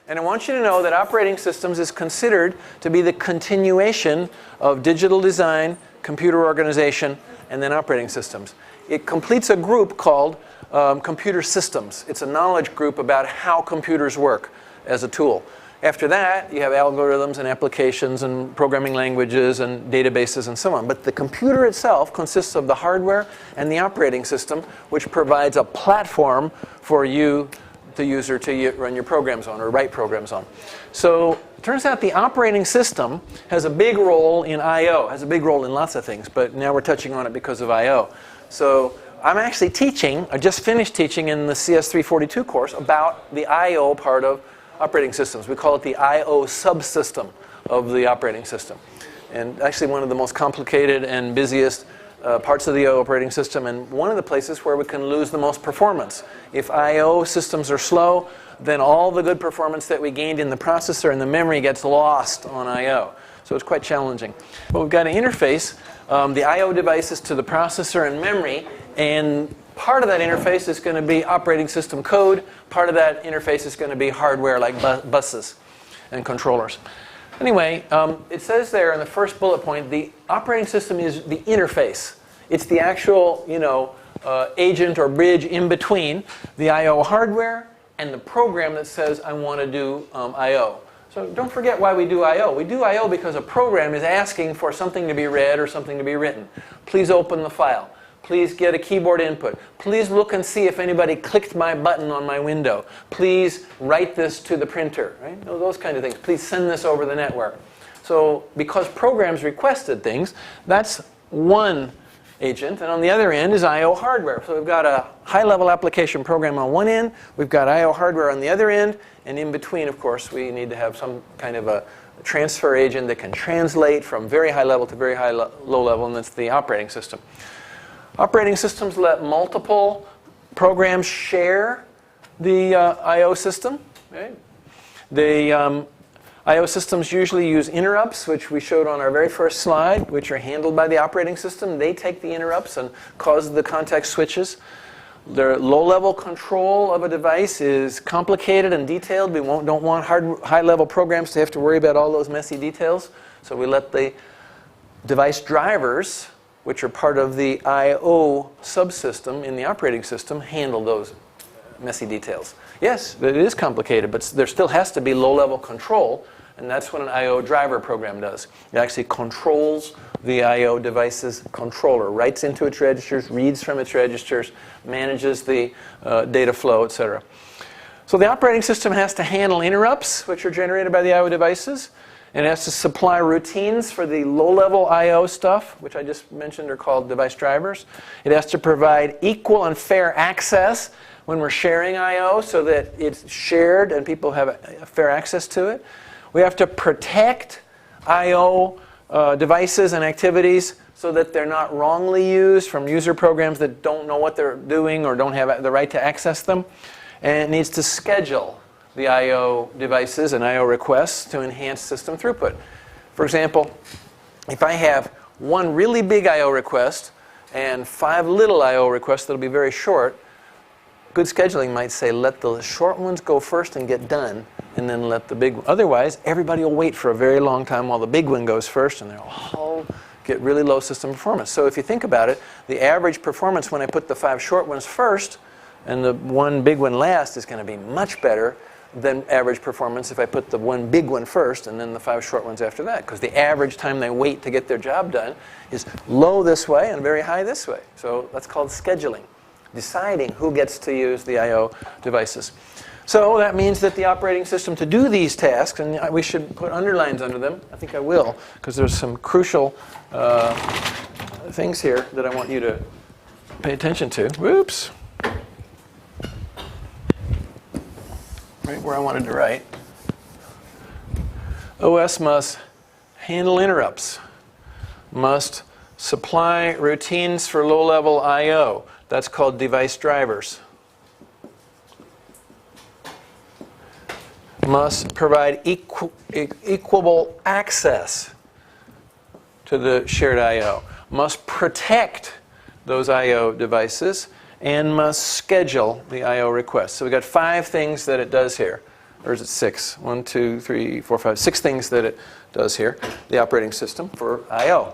And I want you to know that operating systems is considered to be the continuation of digital design, computer organization, and then operating systems. It completes a group called computer systems. It's a knowledge group about how computers work as a tool. After that, you have algorithms and applications and programming languages and databases and so on. But the computer itself consists of the hardware and the operating system, which provides a platform for you, the user, to run your programs on or write programs on. So it turns out the operating system has a big role in I/O, has a big role in lots of things, but now we're touching on it because of I/O. So I'm actually teaching, I just finished teaching in the CS-224 course about the I/O part of operating systems. We call it the I/O subsystem of the operating system. And actually one of the most complicated and busiest parts of the operating system, and one of the places where we can lose the most performance. If I/O systems are slow, then all the good performance that we gained in the processor and the memory gets lost on I/O. So it's quite challenging. But we've got to interface the I/O devices to the processor and memory, and part of that interface is going to be operating system code. Part of that interface is going to be hardware like buses and controllers. Anyway, it says there in the first bullet point, the operating system is the interface. It's the actual, agent or bridge in between the I/O hardware and the program that says I want to do I/O. So don't forget why we do I/O. We do I/O because a program is asking for something to be read or something to be written. Please open the file. Please get a keyboard input. Please look and see if anybody clicked my button on my window. Please write this to the printer, right? Those kind of things. Please send this over the network. So because programs requested things, that's one agent. And on the other end is I/O hardware. So we've got a high-level application program on one end. We've got I/O hardware on the other end. And in between, of course, we need to have some kind of a transfer agent that can translate from very high level to very low level, and that's the operating system. Operating systems let multiple programs share the I/O system. Right? The I/O systems usually use interrupts, which we showed on our very first slide, which are handled by the operating system. They take the interrupts and cause the context switches. The low-level control of a device is complicated and detailed. We don't want high-level programs to have to worry about all those messy details. So we let the device drivers, which are part of the I/O subsystem in the operating system, handle those messy details. Yes, it is complicated, but there still has to be low-level control, and that's what an I/O driver program does. It actually controls the I/O device's controller, writes into its registers, reads from its registers, manages the data flow, etc. So the operating system has to handle interrupts, which are generated by the I/O devices. And it has to supply routines for the low-level I/O stuff, which I just mentioned are called device drivers. It has to provide equal and fair access when we're sharing I/O so that it's shared and people have fair access to it. We have to protect I/O devices and activities so that they're not wrongly used from user programs that don't know what they're doing or don't have the right to access them. And it needs to schedule the I/O devices and I/O requests to enhance system throughput. For example, if I have one really big I/O request and 5 little I/O requests that'll be very short, good scheduling might say let the short ones go first and get done, and then let the big one. Otherwise, everybody will wait for a very long time while the big one goes first, and they'll all get really low system performance. So if you think about it, the average performance when I put the 5 short ones first and the one big one last is going to be much better than average performance if I put the one big one first and then the 5 short ones after that. Because the average time they wait to get their job done is low this way and very high this way. So that's called scheduling, deciding who gets to use the I/O devices. So that means that the operating system to do these tasks, and we should put underlines under them. I think I will, because there's some crucial things here that I want you to pay attention to. Whoops. Right where I wanted to write. OS must handle interrupts, must supply routines for low-level I/O. That's called device drivers. Must provide equable access to the shared I/O. Must protect those I/O devices and must schedule the I/O requests. So we've got 5 things that it does here. or is it 6? 1, 2, 3, 4, 5, 6 things that it does here, the operating system for I/O.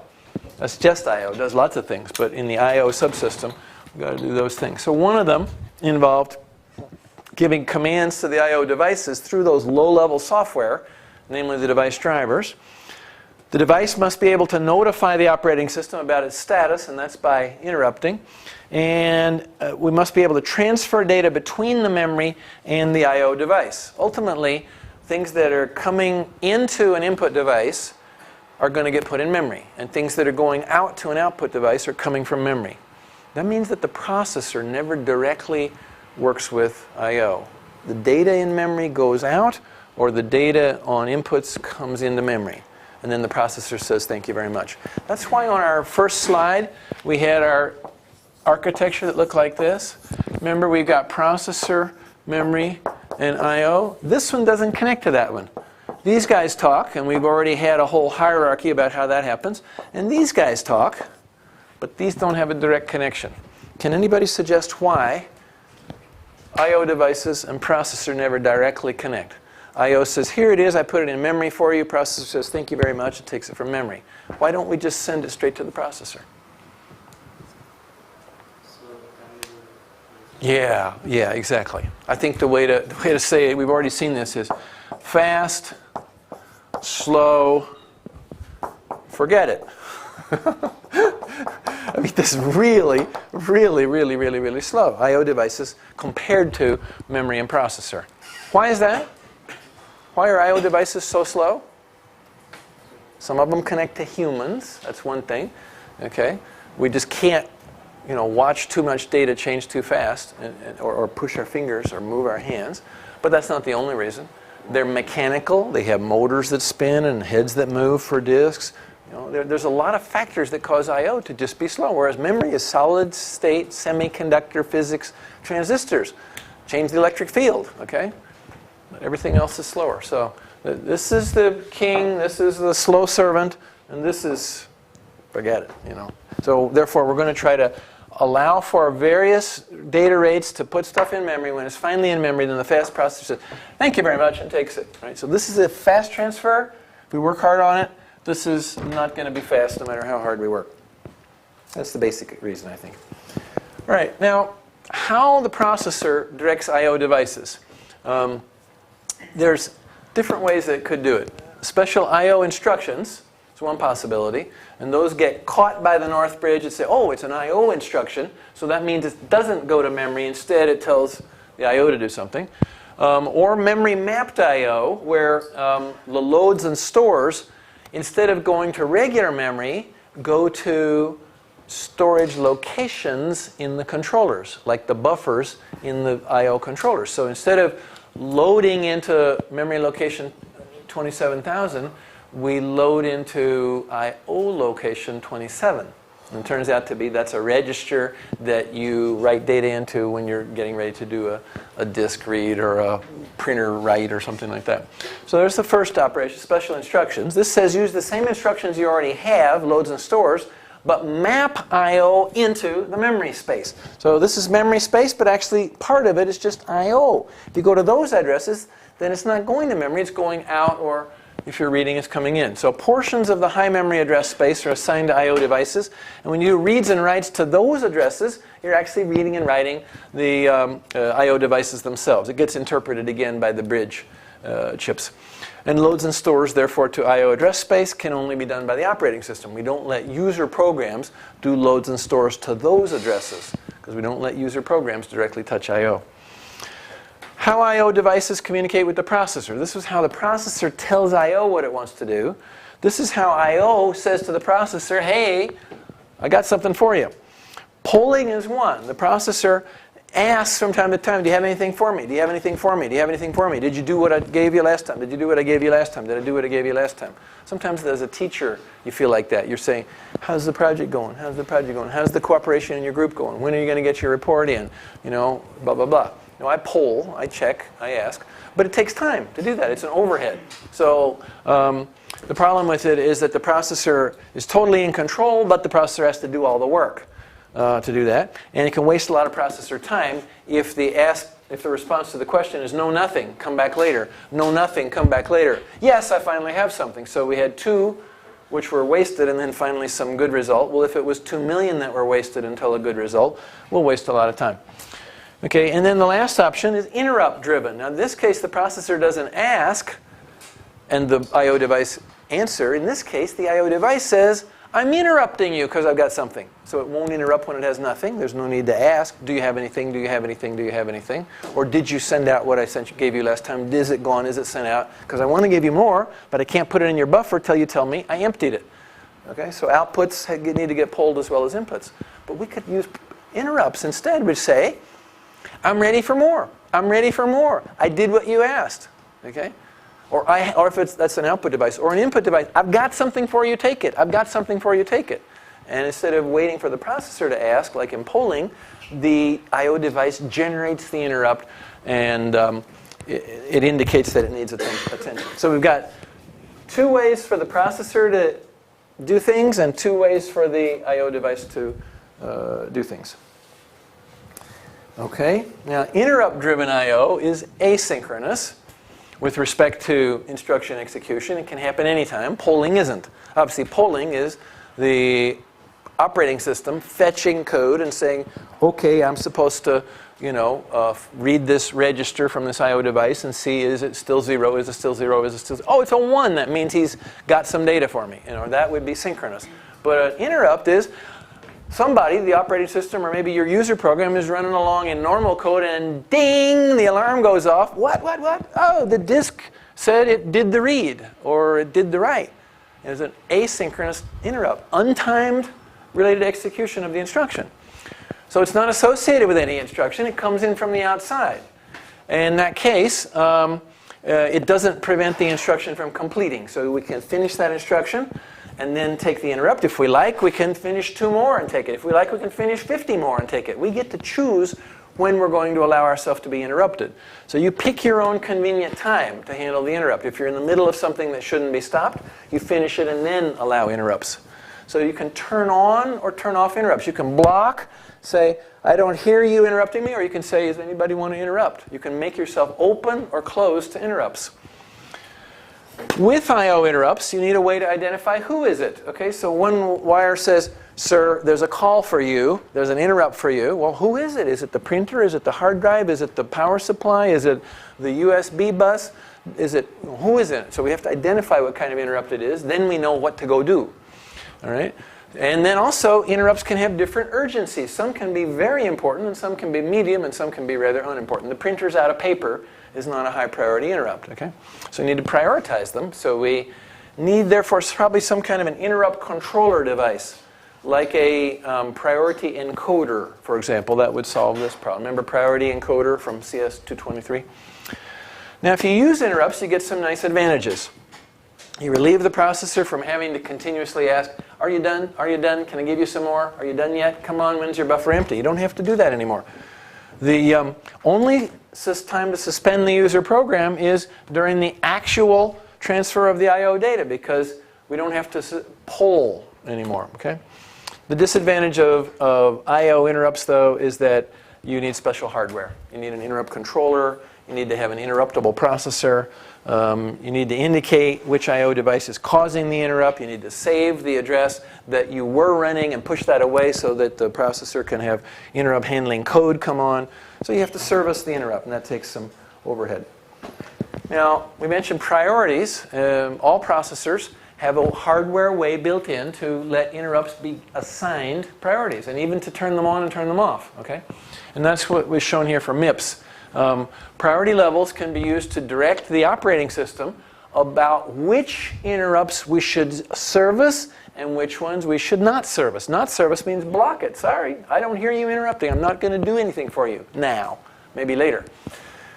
That's just I/O. It does lots of things, but in the I/O subsystem, we've got to do those things. So one of them involved giving commands to the I/O devices through those low-level software, namely the device drivers. The device must be able to notify the operating system about its status, and that's by interrupting. And we must be able to transfer data between the memory and the I/O device. Ultimately, things that are coming into an input device are going to get put in memory, and things that are going out to an output device are coming from memory. That means that the processor never directly works with I/O. The data in memory goes out, or the data on inputs comes into memory. And then the processor says, thank you very much. That's why on our first slide, we had our architecture that looked like this. Remember, we've got processor, memory, and I/O. This one doesn't connect to that one. These guys talk, and we've already had a whole hierarchy about how that happens. And these guys talk, but these don't have a direct connection. Can anybody suggest why I/O devices and processor never directly connect? I/O says, here it is, I put it in memory for you. Processor says, thank you very much, it takes it from memory. Why don't we just send it straight to the processor? Yeah, exactly. I think the way to say it, we've already seen this, is fast, slow, forget it. I mean, this is really slow. I/O devices compared to memory and processor. Why is that? Why are I/O devices so slow? Some of them connect to humans. That's one thing. Okay, we just can't, watch too much data change too fast, or push our fingers or move our hands. But that's not the only reason. They're mechanical. They have motors that spin and heads that move for disks. There's a lot of factors that cause I/O to just be slow, whereas memory is solid state, semiconductor physics, transistors. Change the electric field, okay? But everything else is slower. So this is the king, this is the slow servant, and this is, forget it, So therefore, we're going to try to allow for various data rates to put stuff in memory. When it's finally in memory, then the fast processor says, thank you very much, and takes it. Right? So this is a fast transfer. If we work hard on it, this is not going to be fast no matter how hard we work. That's the basic reason, I think. All right, now, how the processor directs I/O devices. There's different ways that it could do it. Special I/O instructions is one possibility, and those get caught by the North Bridge and say, oh, it's an I/O instruction, so that means it doesn't go to memory. Instead, it tells the I/O to do something. Or memory mapped I/O, where the loads and stores, instead of going to regular memory, go to storage locations in the controllers, like the buffers in the I/O controllers. So instead of loading into memory location 27,000, we load into I/O location 27. And it turns out to be that's a register that you write data into when you're getting ready to do a disk read or a printer write or something like that. So there's the first operation, special instructions. This says use the same instructions you already have, loads and stores, but map I/O into the memory space. So this is memory space, but actually part of it is just I/O. If you go to those addresses, then it's not going to memory, it's going out, or if you're reading, it's coming in. So portions of the high memory address space are assigned to I/O devices, and when you do reads and writes to those addresses, you're actually reading and writing the I/O devices themselves. It gets interpreted again by the bridge chips. And loads and stores, therefore, to I/O address space can only be done by the operating system. We don't let user programs do loads and stores to those addresses, because we don't let user programs directly touch I/O. How I/O devices communicate with the processor. This is how the processor tells I/O what it wants to do. This is how I/O says to the processor, hey, I got something for you. Polling is one. The processor asks from time to time, do you have anything for me? Do you have anything for me? Do you have anything for me? Did you do what I gave you last time? Did you do what I gave you last time? Did I do what I gave you last time? Sometimes as a teacher, you feel like that. You're saying, how's the project going? How's the project going? How's the cooperation in your group going? When are you going to get your report in? Blah, blah, blah. I poll, I check, I ask. But it takes time to do that. It's an overhead. So the problem with it is that the processor is totally in control, but the processor has to do all the work to do that. And it can waste a lot of processor time if the ask if the response to the question is no, nothing, come back later. No, nothing, come back later. Yes, I finally have something. So we had 2 which were wasted and then finally some good result. Well, if it was 2 million that were wasted until a good result, we'll waste a lot of time. Okay, and then the last option is interrupt driven. Now in this case, the processor doesn't ask and the I/O device answer. In this case, the I/O device says, I'm interrupting you because I've got something. So it won't interrupt when it has nothing. There's no need to ask, do you have anything, do you have anything, do you have anything? Or did you send out what I gave you last time? Is it gone, is it sent out? Because I want to give you more, but I can't put it in your buffer till you tell me I emptied it. Okay, so outputs need to get pulled as well as inputs. But we could use interrupts instead, which say, I'm ready for more. I'm ready for more. I did what you asked. Okay? Or if that's an output device or an input device, I've got something for you, take it. I've got something for you, take it. And instead of waiting for the processor to ask, like in polling, the I/O device generates the interrupt and it indicates that it needs attention. So we've got 2 ways for the processor to do things and 2 ways for the I/O device to do things. Okay, now interrupt-driven I/O is asynchronous. With respect to instruction execution, it can happen anytime. Polling isn't. Obviously, polling is the operating system fetching code and saying, okay, I'm supposed to, read this register from this I/O device and see, is it still 0? Is it still 0? Is it still 0? Oh, it's a 1. That means he's got some data for me. That would be synchronous. But an interrupt is somebody, the operating system, or maybe your user program is running along in normal code and ding, the alarm goes off. What? Oh, the disk said it did the read or it did the write. It's an asynchronous interrupt, untimed related execution of the instruction. So it's not associated with any instruction. It comes in from the outside. In that case, it doesn't prevent the instruction from completing. So we can finish that instruction and then take the interrupt. If we like, we can finish 2 more and take it. If we like, we can finish 50 more and take it. We get to choose when we're going to allow ourselves to be interrupted. So you pick your own convenient time to handle the interrupt. If you're in the middle of something that shouldn't be stopped, you finish it and then allow interrupts. So you can turn on or turn off interrupts. You can block, say, I don't hear you interrupting me, or you can say, does anybody want to interrupt? You can make yourself open or close to interrupts. With I/O interrupts, you need a way to identify who is it. Okay, so one wire says, sir, there's a call for you. There's an interrupt for you. Well, who is it? Is it the printer? Is it the hard drive? Is it the power supply? Is it the USB bus? Who is it? So we have to identify what kind of interrupt it is. Then we know what to go do. All right? And then also, interrupts can have different urgencies. Some can be very important, and some can be medium, and some can be rather unimportant. The printer's out of paper is not a high priority interrupt. Okay? So we need to prioritize them. So we need, therefore, probably some kind of an interrupt controller device, like a priority encoder, for example. That would solve this problem. Remember priority encoder from CS-224? Now, if you use interrupts, you get some nice advantages. You relieve the processor from having to continuously ask, are you done? Are you done? Can I give you some more? Are you done yet? Come on, when's your buffer empty? You don't have to do that anymore. The only time to suspend the user program is during the actual transfer of the I/O data, because we don't have to poll anymore. Okay? The disadvantage of I/O interrupts, though, is that you need special hardware. You need an interrupt controller. You need to have an interruptible processor. You need to indicate which I/O device is causing the interrupt. You need to save the address that you were running and push that away so that the processor can have interrupt handling code come on. So you have to service the interrupt, and that takes some overhead. Now, we mentioned priorities. All processors have a hardware way built in to let interrupts be assigned priorities, and even to turn them on and turn them off. Okay? And that's what was shown here for MIPS. Priority levels can be used to direct the operating system about which interrupts we should service and which ones we should not service. Not service means block it. Sorry, I don't hear you interrupting. I'm not going to do anything for you now. Maybe later.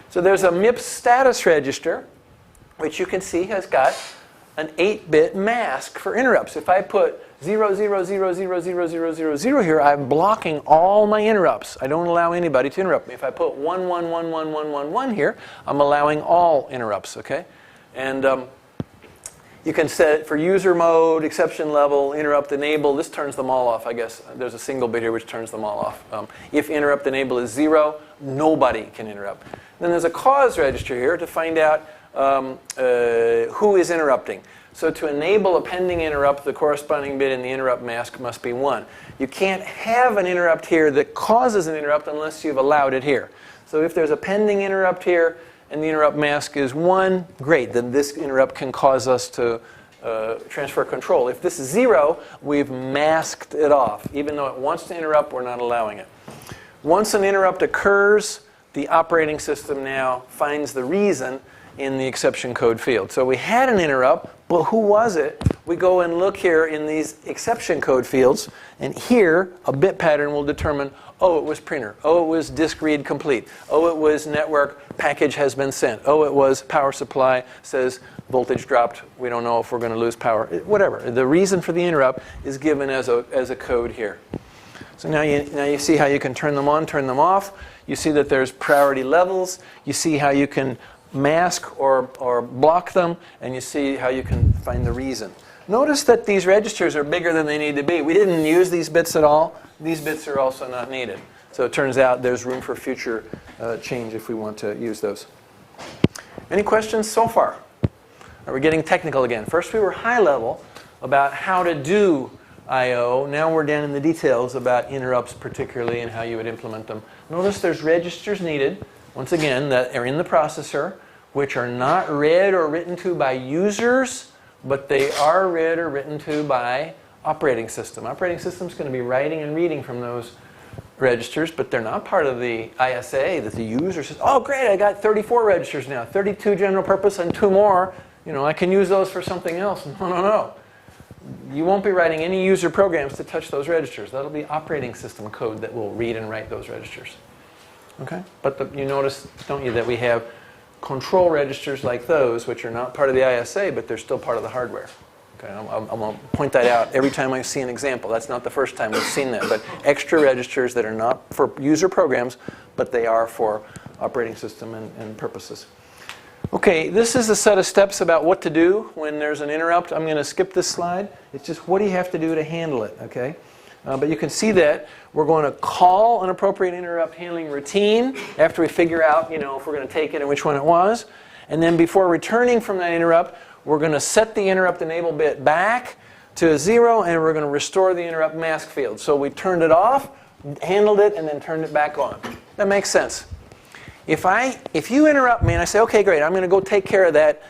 So there's a MIPS status register, which you can see has got an 8-bit mask for interrupts. If I put 0, 0, 0, 0, 0, 0, 0, 0 here, I'm blocking all my interrupts. I don't allow anybody to interrupt me. If I put 1, 1, 1, 1, 1, 1, 1 here, I'm allowing all interrupts. Okay? And You can set it for user mode, exception level, interrupt enable. This turns them all off, I guess. There's a single bit here which turns them all off. If interrupt enable is 0, nobody can interrupt. Then there's a cause register here to find out who is interrupting. So to enable a pending interrupt, the corresponding bit in the interrupt mask must be 1. You can't have an interrupt here that causes an interrupt unless you've allowed it here. So if there's a pending interrupt here and the interrupt mask is 1, great, then this interrupt can cause us to transfer control. If this is 0, we've masked it off. Even though it wants to interrupt, we're not allowing it. Once an interrupt occurs, the operating system now finds the reason in the exception code field. So we had an interrupt, but who was it? We go and look here in these exception code fields, and here a bit pattern will determine, oh, it was printer. Oh, it was disk read complete. Oh, it was network package has been sent. Oh, it was power supply says voltage dropped. We don't know if we're going to lose power. Whatever. The reason for the interrupt is given as a code here. So now you see how you can turn them on, turn them off. You see that there's priority levels. You see how you can mask or block them, and you see how you can find the reason. Notice that these registers are bigger than they need to be. We didn't use these bits at all. These bits are also not needed. So it turns out there's room for future change if we want to use those. Any questions so far? Are we getting technical again? First we were high level about how to do I/O. Now we're down in the details about interrupts particularly and how you would implement them. Notice there's registers needed, once again, that are in the processor, which are not read or written to by users, but they are read or written to by operating system. Operating system is going to be writing and reading from those registers, but they're not part of the ISA that the user says, oh great, I got 34 registers now, 32 general purpose and 2 more. You know, I can use those for something else. No. You won't be writing any user programs to touch those registers. That'll be operating system code that will read and write those registers. Okay? But you notice, don't you, that we have control registers like those, which are not part of the ISA, but they're still part of the hardware. Okay? I'm going to point that out every time I see an example. That's not the first time we've seen that. But extra registers that are not for user programs, but they are for operating system and purposes. Okay, this is a set of steps about what to do when there's an interrupt. I'm going to skip this slide. It's just what do you have to do to handle it, okay? But you can see that we're going to call an appropriate interrupt handling routine after we figure out, you know, if we're going to take it and which one it was. And then before returning from that interrupt, we're going to set the interrupt enable bit back to 0, and we're going to restore the interrupt mask field. So we turned it off, handled it, and then turned it back on. That makes sense. If you interrupt me and I say, okay, great, I'm going to go take care of that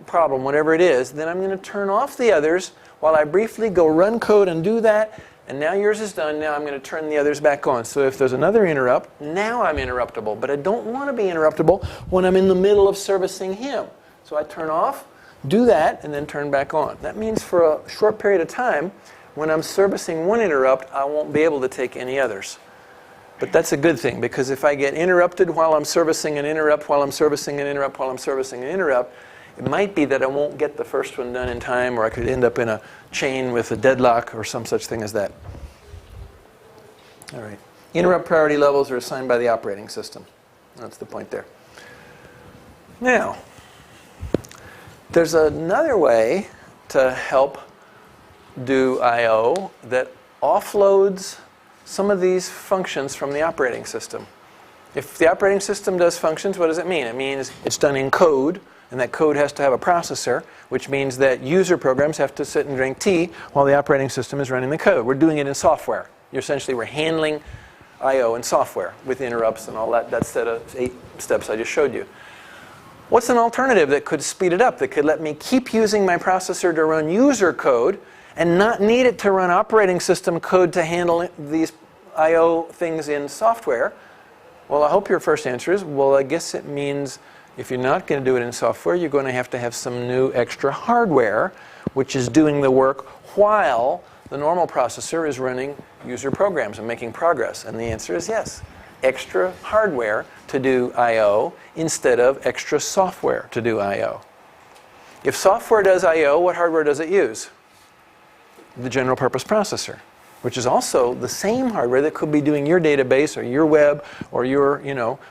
problem, whatever it is, then I'm going to turn off the others while I briefly go run code and do that. And now yours is done. Now I'm going to turn the others back on. So if there's another interrupt, now I'm interruptible. But I don't want to be interruptible when I'm in the middle of servicing him. So I turn off, do that, and then turn back on. That means for a short period of time, when I'm servicing one interrupt, I won't be able to take any others. But that's a good thing, because if I get interrupted while I'm servicing an interrupt, while I'm servicing an interrupt, while I'm servicing an interrupt, it might be that I won't get the first one done in time, or I could end up in a chain with a deadlock or some such thing as that. All right. Interrupt priority levels are assigned by the operating system. That's the point there. Now, there's another way to help do I/O that offloads some of these functions from the operating system. If the operating system does functions, what does it mean? It means it's done in code, and that code has to have a processor, which means that user programs have to sit and drink tea while the operating system is running the code. We're doing it in software. We're handling I/O in software with interrupts and all that set of 8 steps I just showed you. What's an alternative that could speed it up, that could let me keep using my processor to run user code and not need it to run operating system code to handle these I/O things in software? Well, I hope your first answer is, well, I guess it means if you're not going to do it in software, you're going to have some new extra hardware, which is doing the work while the normal processor is running user programs and making progress. And the answer is yes. Extra hardware to do I/O instead of extra software to do I/O. If software does I/O, what hardware does it use? The general purpose processor, which is also the same hardware that could be doing your database or your web or your,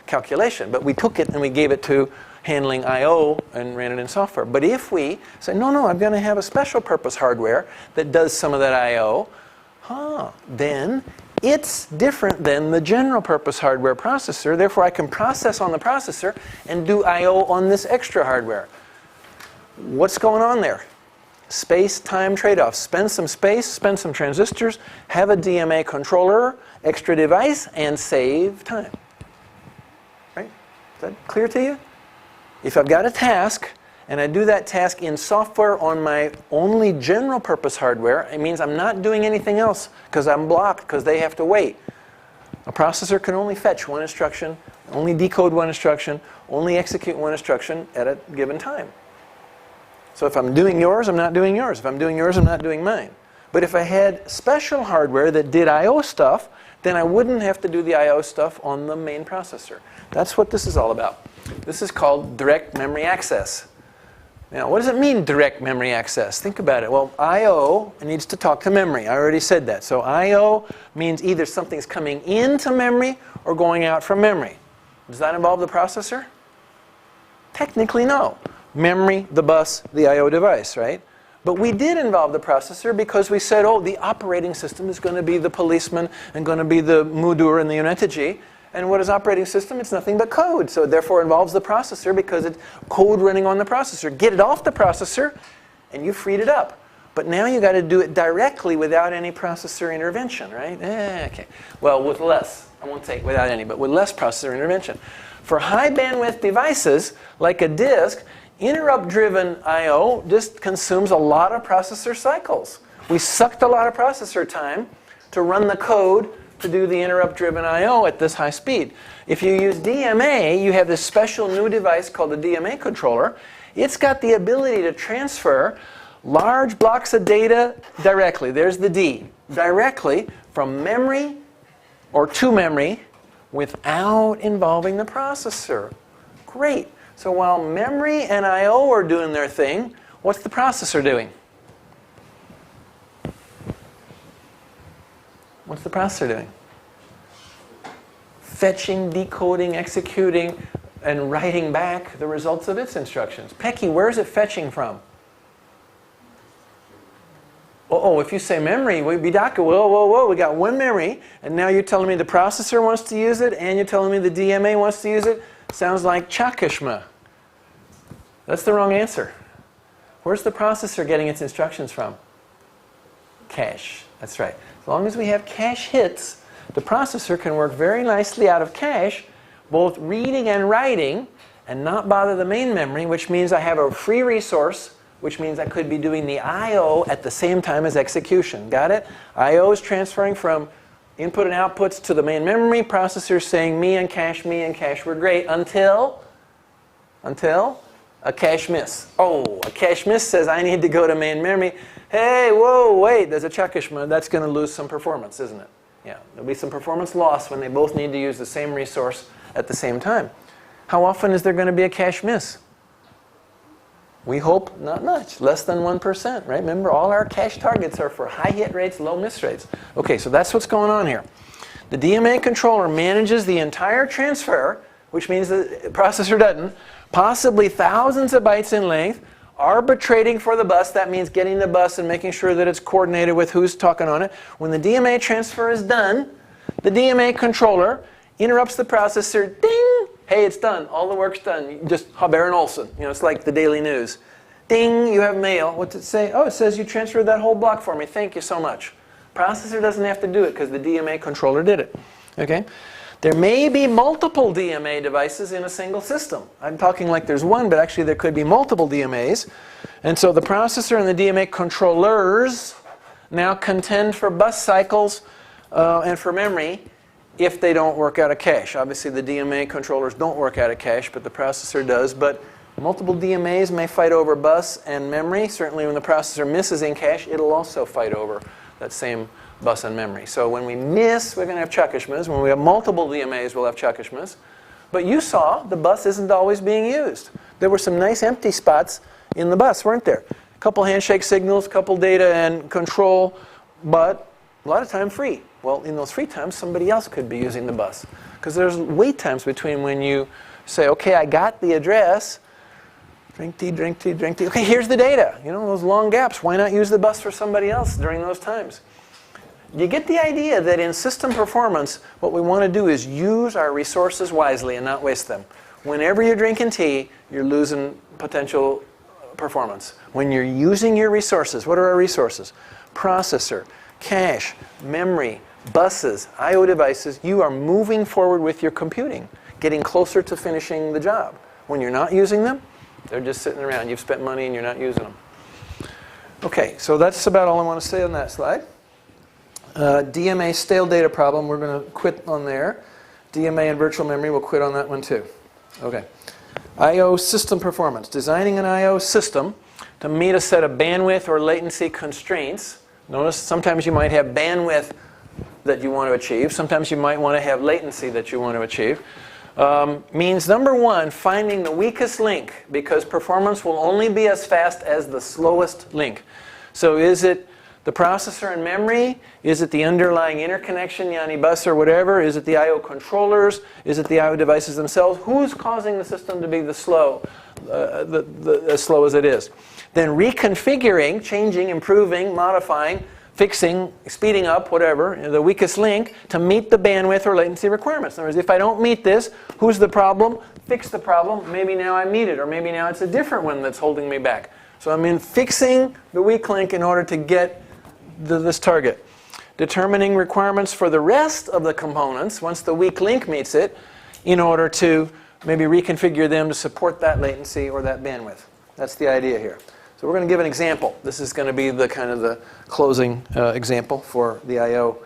calculation. But we took it and we gave it to, handling I/O and ran it in software. But if we say, no, I'm going to have a special purpose hardware that does some of that I/O, then it's different than the general purpose hardware processor. Therefore, I can process on the processor and do I/O on this extra hardware. What's going on there? Space-time trade-off. Spend some space, spend some transistors, have a DMA controller, extra device, and save time. Right? Is that clear to you? If I've got a task, and I do that task in software on my only general purpose hardware, it means I'm not doing anything else because I'm blocked, because they have to wait. A processor can only fetch one instruction, only decode one instruction, only execute one instruction at a given time. So if I'm doing yours, I'm not doing yours. If I'm doing yours, I'm not doing mine. But if I had special hardware that did I/O stuff, then I wouldn't have to do the I/O stuff on the main processor. That's what this is all about. This is called direct memory access. Now, what does it mean, direct memory access? Think about it. Well, I/O needs to talk to memory. I already said that. So I/O means either something's coming into memory or going out from memory. Does that involve the processor? Technically, no. Memory, the bus, the I/O device, right? But we did involve the processor because we said, oh, the operating system is going to be the policeman and going to be the mudur and the unetiji. And what is operating system? It's nothing but code. So it therefore involves the processor because it's code running on the processor. Get it off the processor and you freed it up. But now you got to do it directly without any processor intervention, right? Okay. Well, with less. I won't say without any, but with less processor intervention. For high bandwidth devices like a disk, interrupt-driven I/O just consumes a lot of processor cycles. We sucked a lot of processor time to run the code to do the interrupt-driven I/O at this high speed. If you use DMA, you have this special new device called the DMA controller. It's got the ability to transfer large blocks of data directly. There's the D. Directly from memory or to memory without involving the processor. Great. So while memory and I/O are doing their thing, what's the processor doing? What's the processor doing? Fetching, decoding, executing, and writing back the results of its instructions. Pecky, where is it fetching from? Oh, if you say memory, Bidaka, whoa, we got one memory, and now you're telling me the processor wants to use it, and you're telling me the DMA wants to use it? Sounds like Chakishma. That's the wrong answer. Where's the processor getting its instructions from? Cache. That's right. As long as we have cache hits, the processor can work very nicely out of cache, both reading and writing, and not bother the main memory, which means I have a free resource, which means I could be doing the I/O at the same time as execution. Got it? I/O is transferring from input and outputs to the main memory. Processor saying me and cache were great until a cache miss. Oh, a cache miss says I need to go to main memory. Hey, whoa, wait, there's a Chakishma. That's going to lose some performance, isn't it? Yeah, there'll be some performance loss when they both need to use the same resource at the same time. How often is there going to be a cache miss? We hope not much, less than 1%, right? Remember, all our cache targets are for high hit rates, low miss rates. Okay, so that's what's going on here. The DMA controller manages the entire transfer, which means the processor doesn't, possibly thousands of bytes in length, arbitrating for the bus. That means getting the bus and making sure that it's coordinated with who's talking on it. When the DMA transfer is done, the DMA controller interrupts the processor. Ding! Hey, it's done. All the work's done. Just Haber and Olson. You know, it's like the Daily News. Ding! You have mail. What's it say? Oh, it says you transferred that whole block for me. Thank you so much. Processor doesn't have to do it because the DMA controller did it. Okay? There may be multiple DMA devices in a single system. I'm talking like there's one, but actually there could be multiple DMAs. And so the processor and the DMA controllers now contend for bus cycles and for memory if they don't work out of cache. Obviously the DMA controllers don't work out of cache, but the processor does. But multiple DMAs may fight over bus and memory. Certainly when the processor misses in cache, it'll also fight over that same bus and memory. So when we miss, we're going to have Chakishmas. When we have multiple DMAs, we'll have Chakishmas. But you saw the bus isn't always being used. There were some nice empty spots in the bus, weren't there? A couple handshake signals, a couple data and control, but a lot of time free. Well, in those free times, somebody else could be using the bus. Because there's wait times between when you Say, okay, I got the address. Drink tea, drink tea, drink tea. Okay, here's the data. You know, those long gaps. Why not use the bus for somebody else during those times? You get the idea that in system performance, what we want to do is use our resources wisely and not waste them. Whenever you're drinking tea, you're losing potential performance. When you're using your resources, what are our resources? Processor, cache, memory, buses, I/O devices. You are moving forward with your computing, getting closer to finishing the job. When you're not using them, they're just sitting around. You've spent money and you're not using them. Okay, so that's about all I want to say on that slide. DMA stale data problem, we're going to quit on there. DMA and virtual memory, we'll quit on that one too. Okay. I/O system performance. Designing an I/O system to meet a set of bandwidth or latency constraints. Notice sometimes you might have bandwidth that you want to achieve. Sometimes you might want to have latency that you want to achieve. Means number one, finding the weakest link, because performance will only be as fast as the slowest link. So is it the processor and memory? Is it the underlying interconnection, YANI bus or whatever? Is it the I/O controllers? Is it the I/O devices themselves? Who's causing the system to be as slow as it is? Then reconfiguring, changing, improving, modifying, fixing, speeding up, whatever, the weakest link to meet the bandwidth or latency requirements. In other words, if I don't meet this, who's the problem? Fix the problem. Maybe now I meet it, or maybe now it's a different one that's holding me back. So I'm in fixing the weak link in order to get this target. Determining requirements for the rest of the components once the weak link meets it in order to maybe reconfigure them to support that latency or that bandwidth. That's the idea here. So we're going to give an example. This is going to be the kind of the closing example for the I/O.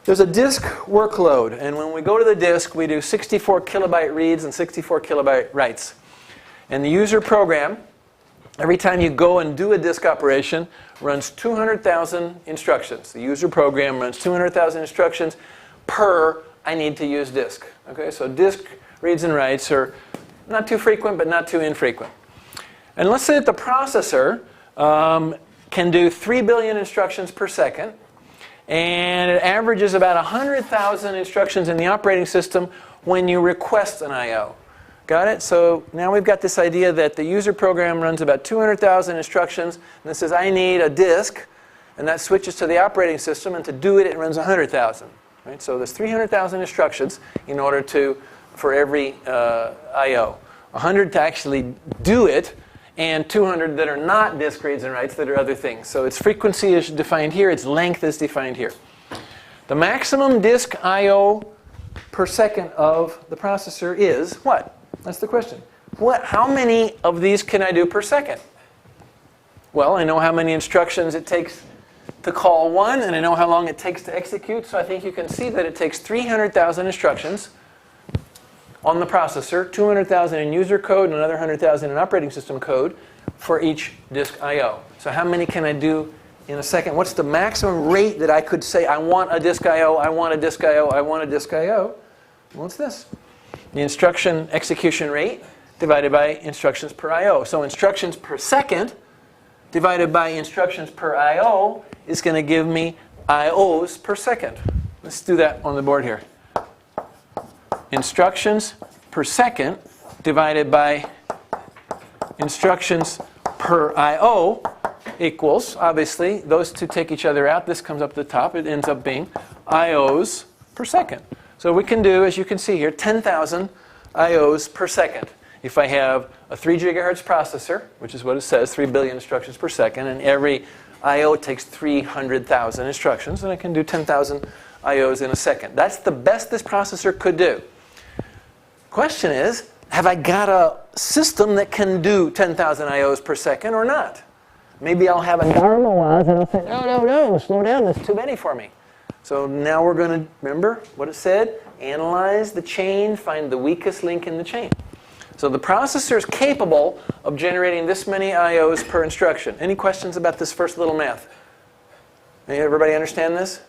There's a disk workload, and when we go to the disk, we do 64 kilobyte reads and 64 kilobyte writes. And the user program, every time you go and do a disk operation, runs 200,000 instructions. The user program runs 200,000 instructions per I need to use disk. Okay, so disk reads and writes are not too frequent, but not too infrequent. And let's say that the processor can do 3 billion instructions per second, and it averages about 100,000 instructions in the operating system when you request an I/O. Got it? So now we've got this idea that the user program runs about 200,000 instructions, and it says, I need a disk, and that switches to the operating system, and to do it, it runs 100,000. Right? So there's 300,000 instructions in order for every I/O. 100 to actually do it, and 200 that are not disk reads and writes that are other things. So its frequency is defined here, its length is defined here. The maximum disk I/O per second of the processor is what? That's the question. How many of these can I do per second? Well, I know how many instructions it takes to call one, and I know how long it takes to execute, so I think you can see that it takes 300,000 instructions on the processor, 200,000 in user code, and another 100,000 in operating system code for each disk I/O. So how many can I do in a second? What's the maximum rate that I could say, I want a disk I/O, I want a disk I/O, I want a disk I/O? Well, it's this. The instruction execution rate divided by instructions per I/O. So instructions per second divided by instructions per I/O is going to give me I/Os per second. Let's do that on the board here. Instructions per second divided by instructions per I/O equals, obviously, those two take each other out. This comes up the top. It ends up being I/Os per second. So we can do, as you can see here, 10,000 I/Os per second. If I have a 3 gigahertz processor, which is what it says, 3 billion instructions per second, and every I/O takes 300,000 instructions, then I can do 10,000 I/Os in a second. That's the best this processor could do. Question is, have I got a system that can do 10,000 I/Os per second or not? Maybe I'll have a normalize and I'll say, no, slow down, that's too many for me. So now we're going to, remember what it said? Analyze the chain, find the weakest link in the chain. So the processor is capable of generating this many I/Os per instruction. Any questions about this first little math? Everybody understand this?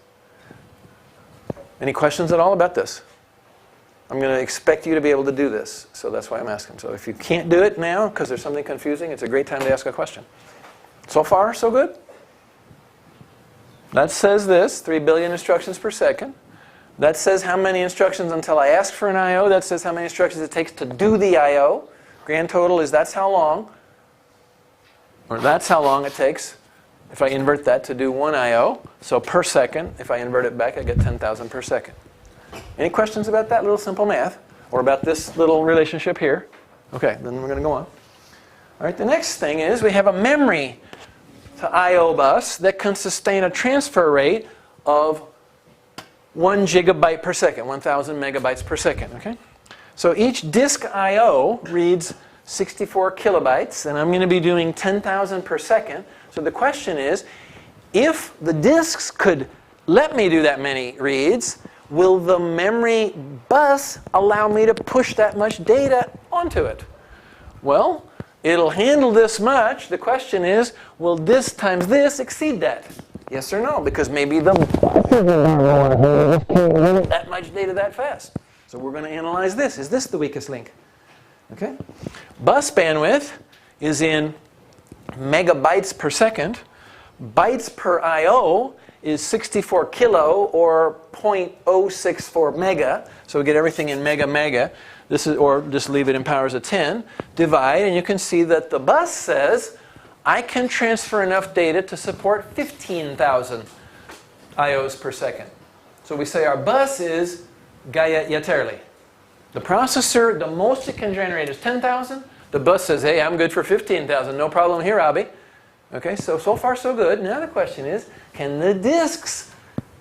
Any questions at all about this? I'm going to expect you to be able to do this, so that's why I'm asking. So if you can't do it now because there's something confusing, it's a great time to ask a question. So far, so good? That says this, 3 billion instructions per second. That says how many instructions until I ask for an I.O. That says how many instructions it takes to do the I.O. Grand total is that's how long, or that's how long it takes if I invert that to do one I.O. So per second, if I invert it back, I get 10,000 per second. Any questions about that little simple math? Or about this little relationship here? Okay, then we're going to go on. All right, the next thing is we have a memory to I.O. bus that can sustain a transfer rate of 1 gigabyte per second, 1,000 megabytes per second. Okay? So each disk I.O. reads 64 kilobytes, and I'm going to be doing 10,000 per second. So the question is, if the disks could let me do that many reads, will the memory bus allow me to push that much data onto it? Well, it'll handle this much. The question is, will this times this exceed that? Yes or no? Because maybe the bus can't handle that much data that fast. So we're going to analyze this. Is this the weakest link? Okay. Bus bandwidth is in megabytes per second. Bytes per I.O. is 64 kilo or 0.064 mega. So we get everything in mega. This is, or just leave it in powers of 10. Divide, and you can see that the bus says I can transfer enough data to support 15,000 I.O.s per second. So we say our bus is Gaya Yaterli. The processor, the most it can generate is 10,000. The bus says, hey, I'm good for 15,000. No problem here, Abby. Okay, so far so good. Now the question is, can the disks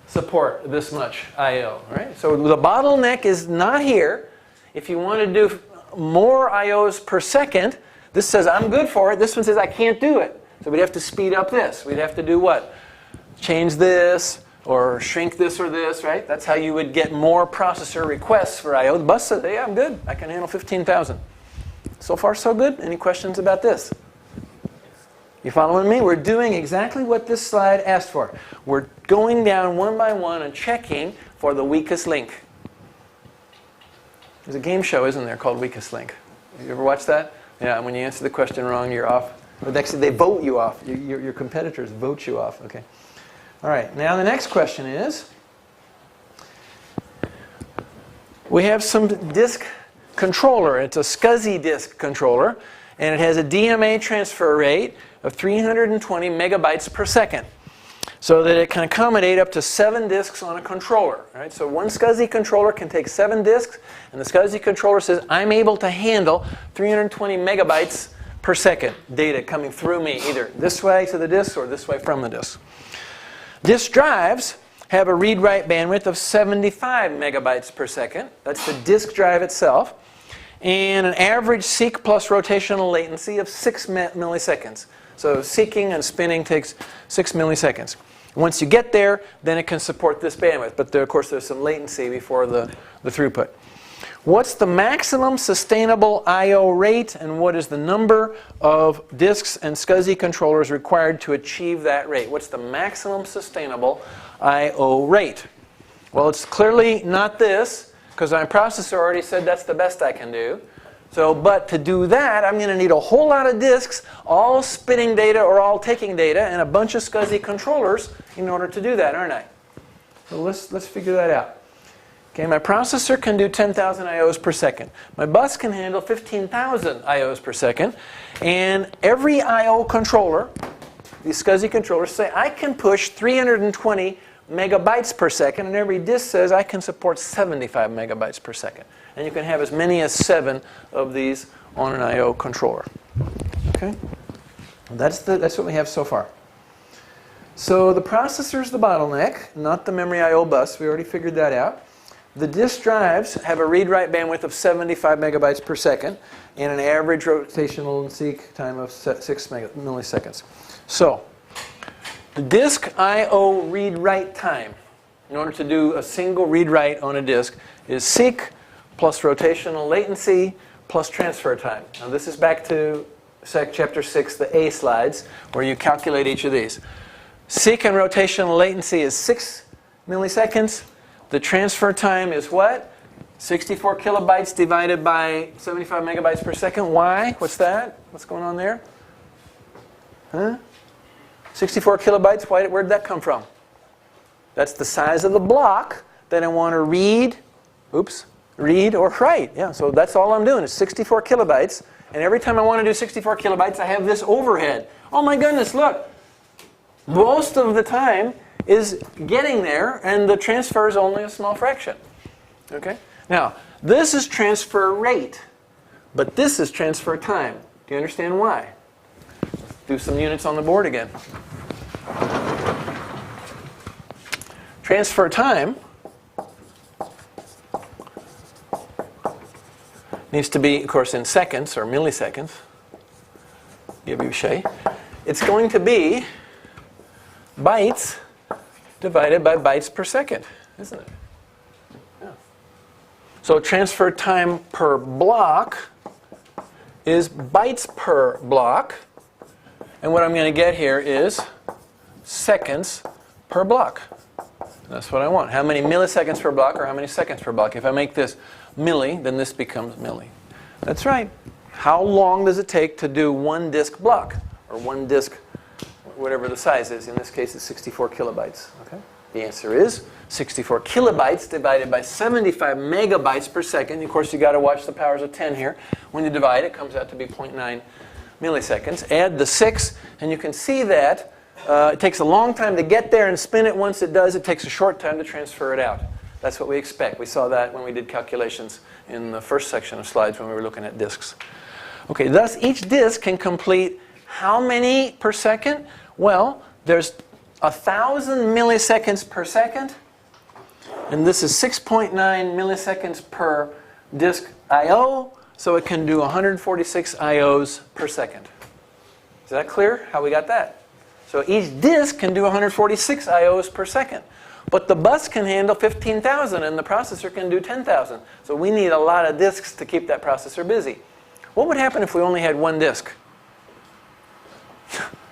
support this much I.O.? Right? So the bottleneck is not here. If you want to do more I.O.s per second, this says I'm good for it. This one says I can't do it. So we'd have to speed up this. We'd have to do what? Change this or shrink this or this, right? That's how you would get more processor requests for I.O. The bus says, hey, I'm good. I can handle 15,000. So far so good. Any questions about this? You following me? We're doing exactly what this slide asked for. We're going down one by one and checking for the weakest link. There's a game show, isn't there, called Weakest Link? You ever watch that? Yeah, when you answer the question wrong, you're off. But actually, they vote you off. Your competitors vote you off. Okay. All right. Now the next question is, we have some disk controller. It's a SCSI disk controller, and it has a DMA transfer rate of 320 megabytes per second, so that it can accommodate up to 7 disks on a controller. Right? So one SCSI controller can take 7 disks, and the SCSI controller says, I'm able to handle 320 megabytes per second data coming through me, either this way to the disk or this way from the disk. Disk drives have a read-write bandwidth of 75 megabytes per second. That's the disk drive itself. And an average seek plus rotational latency of 6 milliseconds. So seeking and spinning takes 6 milliseconds. Once you get there, then it can support this bandwidth. But there, of course, there's some latency before the throughput. What's the maximum sustainable I.O. rate, and what is the number of disks and SCSI controllers required to achieve that rate? What's the maximum sustainable I.O. rate? Well, it's clearly not this, because my processor already said that's the best I can do. So, but to do that, I'm going to need a whole lot of disks, all spinning data or all taking data, and a bunch of SCSI controllers in order to do that, aren't I? So let's figure that out. Okay, my processor can do 10,000 I.O.s per second. My bus can handle 15,000 I.O.s per second. And every I.O. controller, these SCSI controllers, say I can push 320 megabytes per second, and every disk says I can support 75 megabytes per second. And you can have as many as 7 of these on an I.O. controller. Okay? That's what we have so far. So the processor is the bottleneck, not the memory I.O. bus. We already figured that out. The disk drives have a read-write bandwidth of 75 megabytes per second and an average rotational and seek time of 6 milliseconds. So the disk I.O. read-write time, in order to do a single read-write on a disk, is seek plus rotational latency plus transfer time. Now this is back to chapter 6, the A slides, where you calculate each of these. Seek and rotational latency is 6 milliseconds. The transfer time is what? 64 kilobytes divided by 75 megabytes per second. Why? What's that? What's going on there? Huh? 64 kilobytes, where did that come from? That's the size of the block that I want to read, read or write. Yeah, so that's all I'm doing is 64 kilobytes. And every time I want to do 64 kilobytes, I have this overhead. Oh my goodness, look. Most of the time is getting there, and the transfer is only a small fraction. Okay? Now, this is transfer rate, but this is transfer time. Do you understand why? Let's do some units on the board again. Transfer time needs to be, of course, in seconds or milliseconds. It's going to be bytes divided by bytes per second, isn't it? Yeah. So transfer time per block is bytes per block. And what I'm going to get here is seconds per block. That's what I want. How many milliseconds per block or how many seconds per block? If I make this milli, then this becomes milli. That's right. How long does it take to do one disk block? Or one disk, whatever the size is. In this case, it's 64 kilobytes. Okay? The answer is 64 kilobytes divided by 75 megabytes per second. Of course, you've got to watch the powers of 10 here. When you divide, it comes out to be 0.9 milliseconds. Add the 6, and you can see that it takes a long time to get there and spin it. Once it does, it takes a short time to transfer it out. That's what we expect. We saw that when we did calculations in the first section of slides when we were looking at disks. Okay, thus each disk can complete how many per second? Well, there's 1,000 milliseconds per second, and this is 6.9 milliseconds per disk I/O, so it can do 146 I/Os per second. Is that clear how we got that? So each disk can do 146 I/Os per second. But the bus can handle 15,000 and the processor can do 10,000. So we need a lot of disks to keep that processor busy. What would happen if we only had one disk?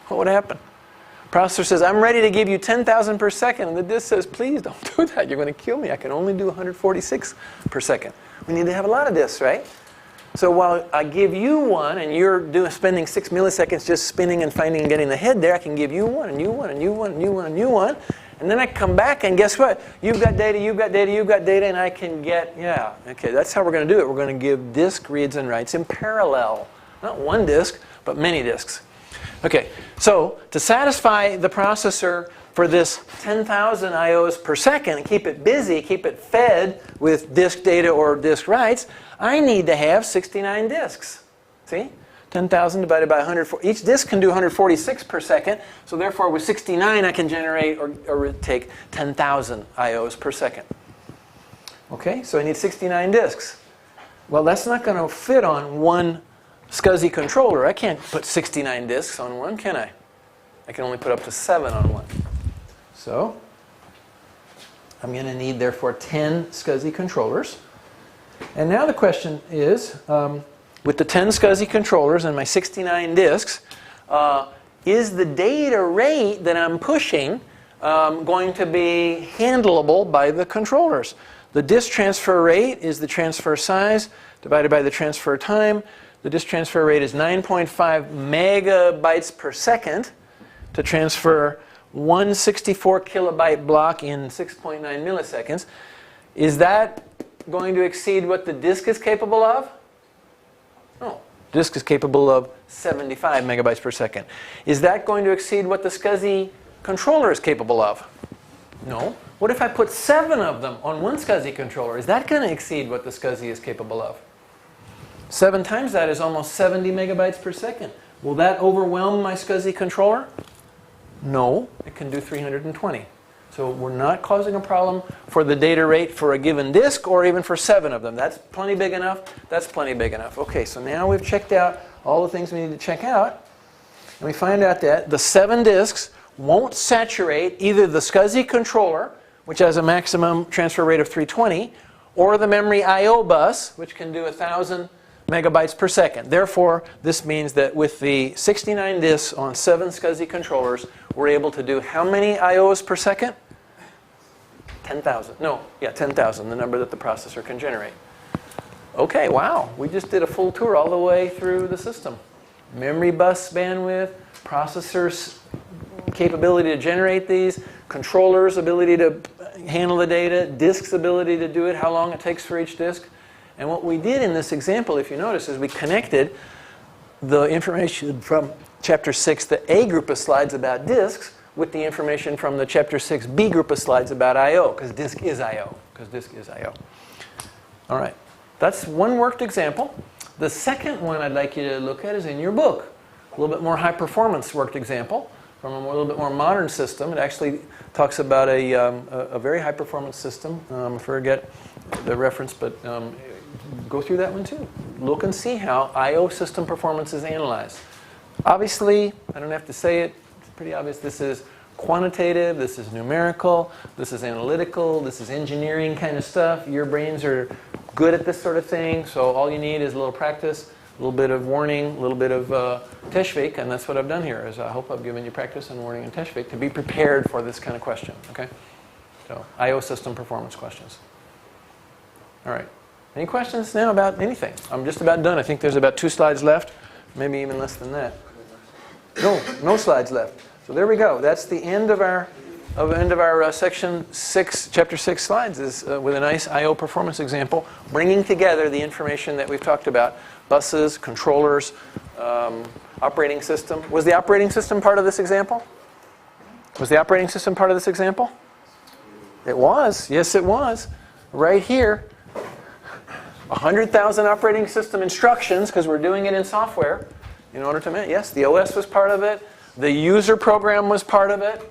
What would happen? Processor says, I'm ready to give you 10,000 per second. And the disk says, please don't do that. You're going to kill me. I can only do 146 per second. We need to have a lot of disks, right? So while I give you one, and you're spending 6 milliseconds just spinning and finding and getting the head there, I can give you one, and you one, and you one, and you one, and you one. And then I come back, and guess what? You've got data, you've got data, you've got data, and I can get, yeah. Okay, that's how we're going to do it. We're going to give disk reads and writes in parallel. Not one disk, but many disks. Okay, so to satisfy the processor for this 10,000 I/Os per second, keep it busy, keep it fed with disk data or disk writes, I need to have 69 disks. See? 10,000 divided by 100. Each disk can do 146 per second. So therefore, with 69, I can generate or take 10,000 I/Os per second. Okay, so I need 69 disks. Well, that's not going to fit on one SCSI controller. I can't put 69 disks on one, can I? I can only put up to 7 on one. So I'm going to need, therefore, 10 SCSI controllers. And now the question is, with the 10 SCSI controllers and my 69 disks, is the data rate that I'm pushing going to be handleable by the controllers? The disk transfer rate is the transfer size divided by the transfer time. The disk transfer rate is 9.5 megabytes per second to transfer one 64 kilobyte block in 6.9 milliseconds. Is that going to exceed what the disk is capable of? No. Disk is capable of 75 megabytes per second. Is that going to exceed what the SCSI controller is capable of? No. What if I put 7 of them on one SCSI controller? Is that going to exceed what the SCSI is capable of? 7 times that is almost 70 megabytes per second. Will that overwhelm my SCSI controller? No. It can do 320. So we're not causing a problem for the data rate for a given disk or even for 7 of them. That's plenty big enough. That's plenty big enough. Okay, so now we've checked out all the things we need to check out. And we find out that the 7 disks won't saturate either the SCSI controller, which has a maximum transfer rate of 320, or the memory I/O bus, which can do 1,000 megabytes per second. Therefore, this means that with the 69 disks on 7 SCSI controllers, we're able to do how many I/Os per second? 10,000. No, yeah, 10,000, the number that the processor can generate. Okay, wow. We just did a full tour all the way through the system. Memory bus bandwidth, processor's capability to generate these, controllers' ability to handle the data, disk's ability to do it, how long it takes for each disk. And what we did in this example, if you notice, is we connected the information from Chapter 6, the A group of slides about disks, with the information from the Chapter 6 B group of slides about I/O, because disk is I/O. All right, that's one worked example. The second one I'd like you to look at is in your book. A little bit more high performance worked example from a little bit more modern system. It actually talks about a very high performance system. I forget the reference, but go through that one too. Look and see how I/O system performance is analyzed. Obviously, I don't have to say it, it's pretty obvious, this is quantitative, this is numerical, this is analytical, this is engineering kind of stuff. Your brains are good at this sort of thing, so all you need is a little practice, a little bit of warning, a little bit of teshvik, and that's what I've done here, is I hope I've given you practice and warning and teshvik to be prepared for this kind of question, okay? So, I/O system performance questions. All right. Any questions now about anything? I'm just about done. I think there's about 2 slides left, maybe even less than that. No slides left. So there we go. That's the end of our section 6, chapter 6 slides is with a nice I/O performance example, bringing together the information that we've talked about: buses, controllers, operating system. Was the operating system part of this example? Was the operating system part of this example? It was. Yes, it was. Right here. 100,000 operating system instructions, because we're doing it in software. In order to manage, yes, the OS was part of it. The user program was part of it,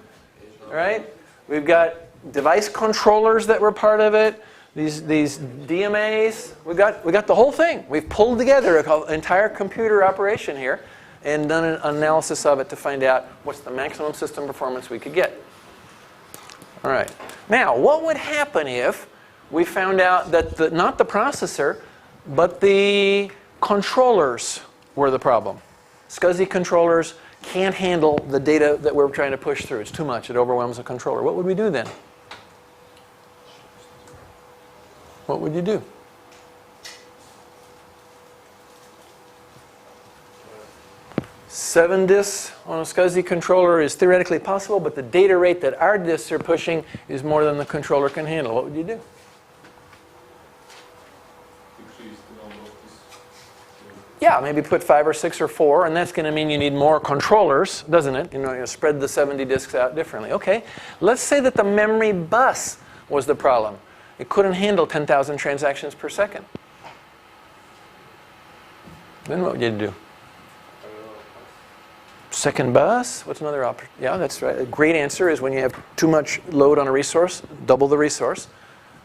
right? We've got device controllers that were part of it. These DMAs. We got the whole thing. We've pulled together an entire computer operation here and done an analysis of it to find out what's the maximum system performance we could get. All right. Now, what would happen if we found out that not the processor, but the controllers were the problem? SCSI controllers can't handle the data that we're trying to push through. It's too much. It overwhelms the controller. What would we do then? What would you do? Seven disks on a SCSI controller is theoretically possible, but the data rate that our disks are pushing is more than the controller can handle. What would you do? Yeah, maybe put 5 or 6 or 4, and that's going to mean you need more controllers, doesn't it? You spread the 70 disks out differently. Okay, let's say that the memory bus was the problem. It couldn't handle 10,000 transactions per second. Then what would you do? Second bus? What's another option? Yeah, that's right. A great answer is when you have too much load on a resource, double the resource.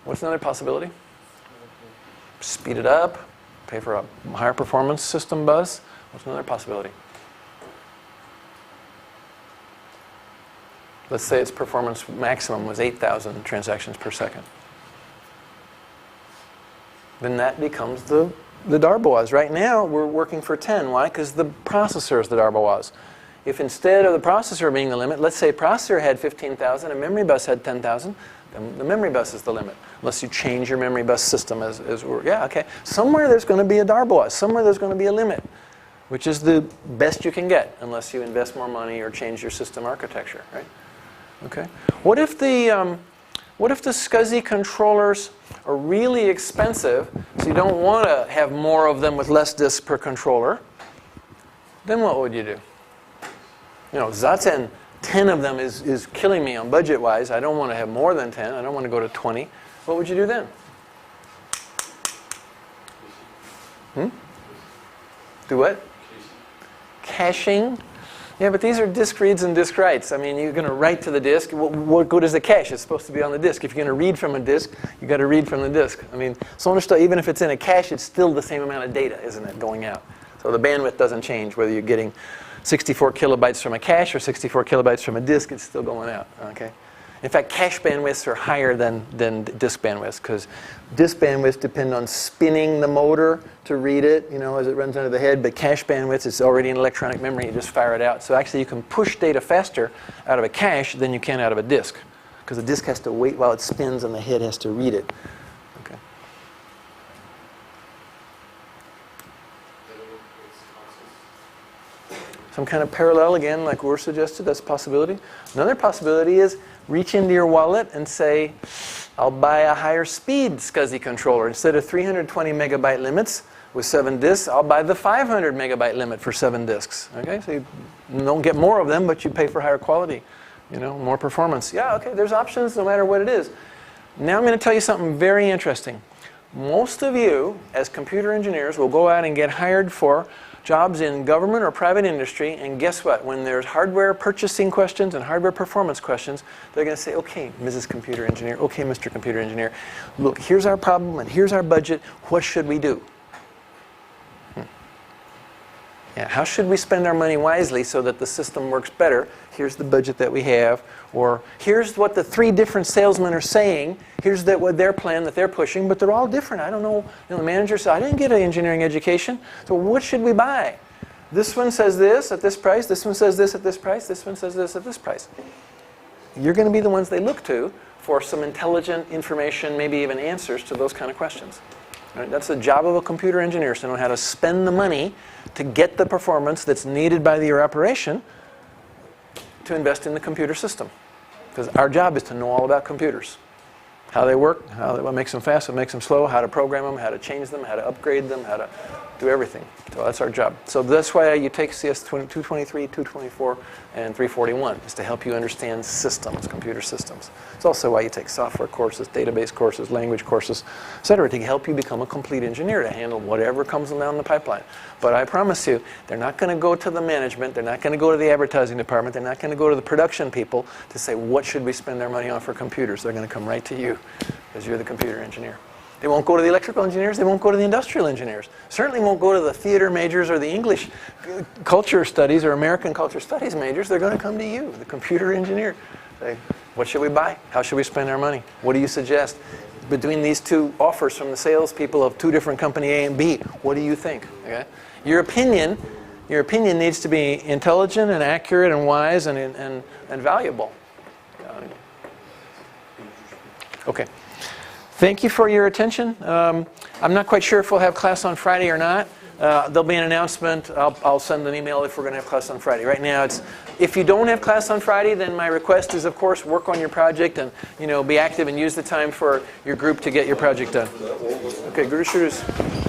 What's another possibility? Speed it up. Pay for a higher performance system bus. What's another possibility? Let's say its performance maximum was 8,000 transactions per second. Then that becomes the Darbois. Right now, we're working for 10. Why? Because the processor is the Darbois. If instead of the processor being the limit, let's say processor had 15,000 and memory bus had 10,000, then the memory bus is the limit. Unless you change your memory bus system yeah, okay. Somewhere there's going to be a Darbois. Somewhere there's going to be a limit, which is the best you can get unless you invest more money or change your system architecture, right? Okay. What if the SCSI controllers are really expensive, so you don't want to have more of them with less disks per controller? Then what would you do? Zaten 10 of them is killing me on budget-wise. I don't want to have more than 10. I don't want to go to 20. What would you do then? Do what? Caching. Yeah, but these are disk reads and disk writes. I mean, you're going to write to the disk. What good is the cache? It's supposed to be on the disk. If you're going to read from a disk, you've got to read from the disk. I mean, so understood, even if it's in a cache, it's still the same amount of data, isn't it, going out? So the bandwidth doesn't change whether you're getting 64 kilobytes from a cache or 64 kilobytes from a disk. It's still going out. Okay. In fact, cache bandwidths are higher than disk bandwidths, because disk bandwidths depend on spinning the motor to read it, as it runs under the head. But cache bandwidths, it's already in electronic memory. You just fire it out. So actually, you can push data faster out of a cache than you can out of a disk, because the disk has to wait while it spins and the head has to read it. Okay. some kind of parallel again, like Ur suggested. That's a possibility. Another possibility is reach into your wallet and say, I'll buy a higher speed SCSI controller. Instead of 320 megabyte limits with 7 disks, I'll buy the 500 megabyte limit for 7 disks. Okay, so you don't get more of them, but you pay for higher quality, more performance. Yeah, okay, there's options no matter what it is. Now I'm going to tell you something very interesting. Most of you, as computer engineers, will go out and get hired for jobs in government or private industry, and guess what? When there's hardware purchasing questions and hardware performance questions, they're going to say, okay, Mrs. Computer Engineer, okay, Mr. Computer Engineer, look, here's our problem and here's our budget. What should we do? Yeah, how should we spend our money wisely so that the system works better? Here's the budget that we have. Or here's what the 3 different salesmen are saying. Here's what their plan that they're pushing, but they're all different. I don't know. The manager said, I didn't get an engineering education, so what should we buy? This one says this at this price. This one says this at this price. This one says this at this price. You're going to be the ones they look to for some intelligent information, maybe even answers to those kind of questions. Right? That's the job of a computer engineer, to know how to spend the money to get the performance that's needed by your operation to invest in the computer system. Because our job is to know all about computers. How they work, what makes them fast, what makes them slow, how to program them, how to change them, how to upgrade them, how to do everything. So that's our job. So that's why you take CS-223, 224, and 341, is to help you understand systems, computer systems. It's also why you take software courses, database courses, language courses, etc., to help you become a complete engineer to handle whatever comes down the pipeline. But I promise you, they're not going to go to the management, they're not going to go to the advertising department, they're not going to go to the production people to say, what should we spend our money on for computers? They're going to come right to you, because you're the computer engineer. They won't go to the electrical engineers, they won't go to the industrial engineers. Certainly won't go to the theater majors or the English culture studies or American culture studies majors. They're going to come to you, the computer engineer. Say, what should we buy? How should we spend our money? What do you suggest? Between these 2 offers from the salespeople of 2 different company A and B, what do you think? Okay? Your opinion needs to be intelligent and accurate and wise and valuable. Okay. Thank you for your attention. I'm not quite sure if we'll have class on Friday or not. There'll be an announcement. I'll send an email if we're going to have class on Friday. Right now, if you don't have class on Friday, then my request is, of course, work on your project and be active and use the time for your group to get your project done. Okay, Guru Shurus.